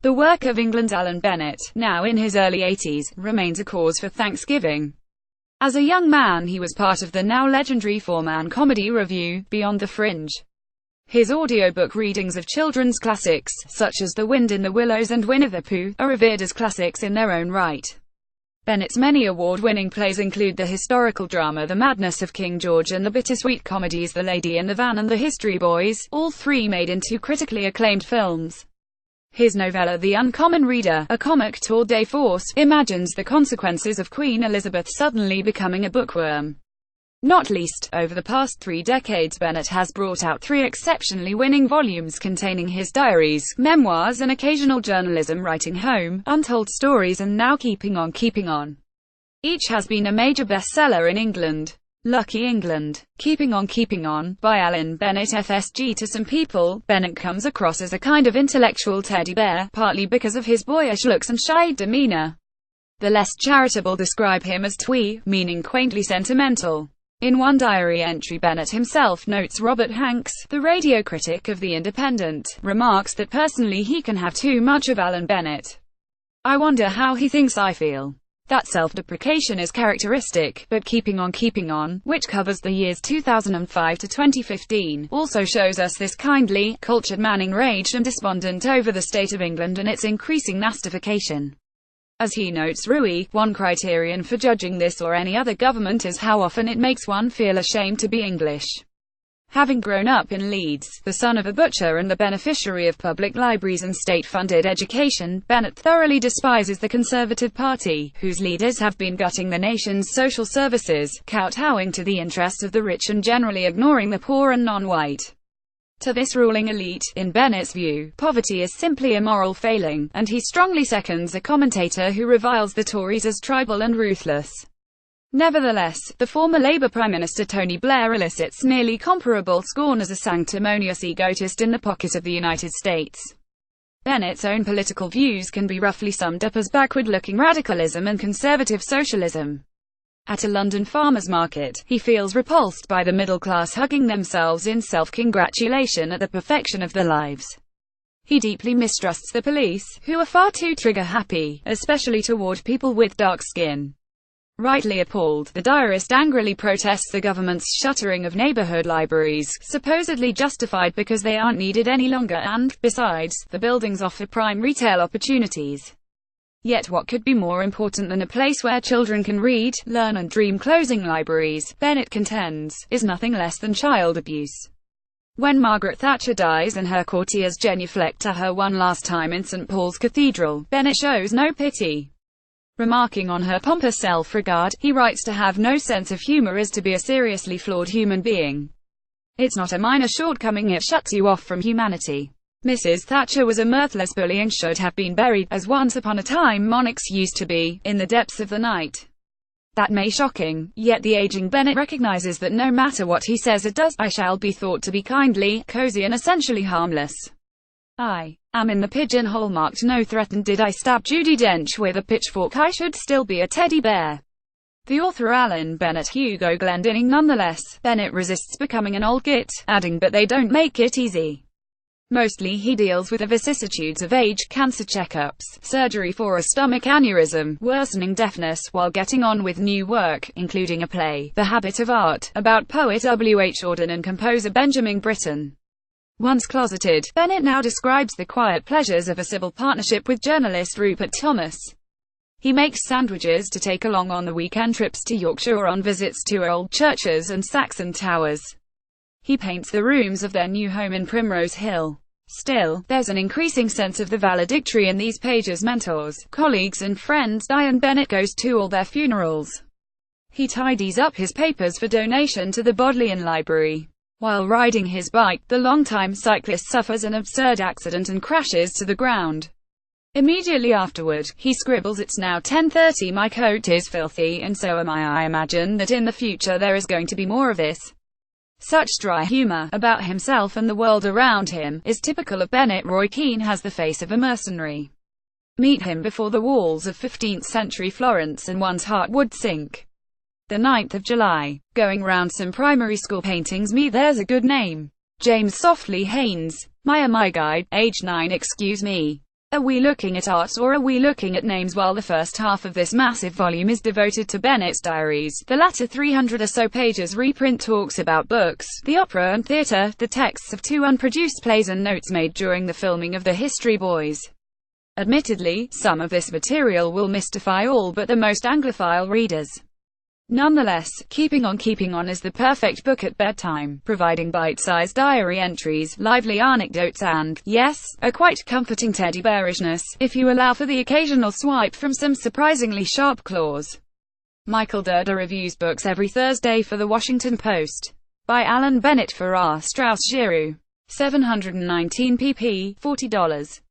The work of England's Alan Bennett, now in his early 80s, remains a cause for thanksgiving. As a young man he was part of the now legendary four-man comedy revue, Beyond the Fringe. His audiobook readings of children's classics, such as The Wind in the Willows and Winnie the Pooh, are revered as classics in their own right. Bennett's many award-winning plays include the historical drama The Madness of King George and the bittersweet comedies The Lady in the Van and The History Boys, all three made into critically acclaimed films. His novella The Uncommon Reader, a comic tour de force, imagines the consequences of Queen Elizabeth suddenly becoming a bookworm. Not least, over the past 3 decades Bennett has brought out 3 exceptionally winning volumes containing his diaries, memoirs and occasional journalism, Writing Home, Untold Stories and Now Keeping On Keeping On. Each has been a major bestseller in England. Lucky England. Keeping On, by Alan Bennett. FSG. To some people, Bennett comes across as a kind of intellectual teddy bear, partly because of his boyish looks and shy demeanor. The less charitable describe him as twee, meaning quaintly sentimental. In one diary entry Bennett himself notes Robert Hanks, the radio critic of The Independent, remarks that personally he can have too much of Alan Bennett. I wonder how he thinks I feel. That self-deprecation is characteristic, but Keeping On, which covers the years 2005 to 2015, also shows us this kindly, cultured man enraged and despondent over the state of England and its increasing nastification. As he notes, revue, one criterion for judging this or any other government is how often it makes one feel ashamed to be English. Having grown up in Leeds, the son of a butcher and the beneficiary of public libraries and state-funded education, Bennett thoroughly despises the Conservative Party, whose leaders have been gutting the nation's social services, kowtowing to the interests of the rich and generally ignoring the poor and non-white. To this ruling elite, in Bennett's view, poverty is simply a moral failing, and he strongly seconds a commentator who reviles the Tories as tribal and ruthless. Nevertheless, the former Labour Prime Minister Tony Blair elicits nearly comparable scorn as a sanctimonious egotist in the pocket of the United States. Bennett's own political views can be roughly summed up as backward-looking radicalism and conservative socialism. At a London farmer's market, he feels repulsed by the middle class hugging themselves in self-congratulation at the perfection of their lives. He deeply mistrusts the police, who are far too trigger-happy, especially toward people with dark skin. Rightly appalled, the diarist angrily protests the government's shuttering of neighborhood libraries, supposedly justified because they aren't needed any longer and, besides, the buildings offer prime retail opportunities. Yet what could be more important than a place where children can read, learn and dream? Closing libraries, Bennett contends, is nothing less than child abuse. When Margaret Thatcher dies and her courtiers genuflect to her one last time in St. Paul's Cathedral, Bennett shows no pity. Remarking on her pompous self-regard, he writes, to have no sense of humor is to be a seriously flawed human being. It's not a minor shortcoming, it shuts you off from humanity. Mrs. Thatcher was a mirthless bully and should have been buried, as once upon a time monarchs used to be, in the depths of the night. That may be shocking, yet the aging Bennett recognizes that no matter what he says or does, I shall be thought to be kindly, cozy and essentially harmless. I am in the pigeonhole marked no threatened. Did I stab Judi Dench with a pitchfork, I should still be a teddy bear. The author Alan Bennett, Hugo Glendinning. Nonetheless, Bennett resists becoming an old git, adding, but they don't make it easy. Mostly he deals with the vicissitudes of age, cancer checkups, surgery for a stomach aneurysm, worsening deafness, while getting on with new work, including a play, The Habit of Art, about poet W. H. Auden and composer Benjamin Britten. Once closeted, Bennett now describes the quiet pleasures of a civil partnership with journalist Rupert Thomas. He makes sandwiches to take along on the weekend trips to Yorkshire or on visits to old churches and Saxon towers. He paints the rooms of their new home in Primrose Hill. Still, there's an increasing sense of the valedictory in these pages. Mentors, colleagues and friends die and Bennett goes to all their funerals. He tidies up his papers for donation to the Bodleian Library. While riding his bike, the longtime cyclist suffers an absurd accident and crashes to the ground. Immediately afterward, he scribbles, "It's now 10:30, my coat is filthy, and so am I. I imagine that in the future there is going to be more of this." Such dry humor, about himself and the world around him, is typical of Bennett. Roy Keane has the face of a mercenary. Meet him before the walls of 15th-century Florence and one's heart would sink. The 9th of July. Going round some primary school paintings. Me, there's a good name. James Softly Haynes. My guide, age 9. Excuse me. Are we looking at art, or are we looking at names? While the first half of this massive volume is devoted to Bennett's diaries, the latter 300 or so pages reprint talks about books, the opera and theatre, the texts of 2 unproduced plays and notes made during the filming of The History Boys. Admittedly, some of this material will mystify all but the most Anglophile readers. Nonetheless, Keeping On is the perfect book at bedtime, providing bite-sized diary entries, lively anecdotes and, yes, a quite comforting teddy bearishness, if you allow for the occasional swipe from some surprisingly sharp claws. Michael Durda reviews books every Thursday for The Washington Post. By Alan Bennett for R. Strauss Giroux. 719 pp. $40.